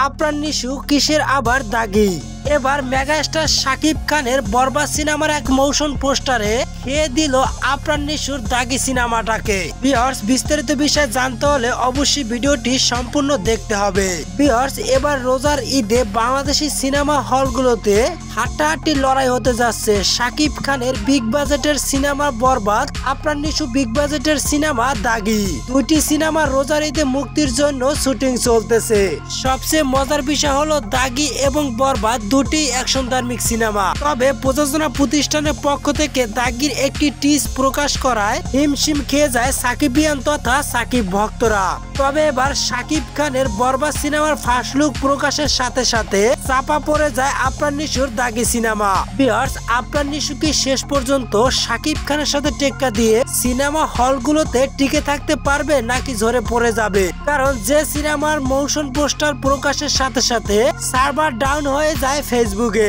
আফরান নিশু কিসের আবার দাগি। এবার মেগাস্টার শাকিব খানের বরবাদ সিনেমার এক মোশন পোস্টারে খেয়ে দিল আফরান নিশুর দাগি সিনেমাটাকে। ভিউয়ার্স, বিস্তারিত বিষয় জানতে হলে অবশ্যই ভিডিওটি সম্পূর্ণ দেখতে হবে। ভিউয়ার্স, এবার রোজার ঈদে বাংলাদেশি সিনেমা হলগুলোতে হাড্ডাহাড্ডি লড়াই হতে যাচ্ছে শাকিব খানের বিগ বাজেটের সিনেমা বরবাদ, আফরান নিশু বিগ বাজেটের সিনেমা দাগি। দুইটি সিনেমা রোজার ঈদে মুক্তির জন্য শুটিং চলতেছে। সবচেয়ে মজার বিষয় হলো দাগি এবং বরবাদ দুটি অ্যাকশন ধার্মিক সিনেমা। তবে প্রযোজনা প্রতিষ্ঠানের পক্ষ থেকে দাগির একটি টিজ প্রকাশ করায় হিমশিম খেয়ে যায় সাকিবিয়ান তথা সাকিব ভক্তরা। তবে এবার শাকিব খানের বরবাদ সিনেমার ফার্স্ট লুক প্রকাশের সাথে সাথে চাপা পড়ে যায় আফরান নিশুর দাগি সিনেমা। ভিউয়ার্স, আফরান নিশু কি শেষ পর্যন্ত শাকিব খানের সাথে টেক্কা দিয়ে সিনেমা হলগুলোতে টিকে থাকতে পারবে নাকি ঝরে পড়ে যাবে? কারণ যে সিনেমার মোশন পোস্টার প্রকাশের সাথে সাথে সার্ভার ডাউন হয়ে যায় ফেসবুকে।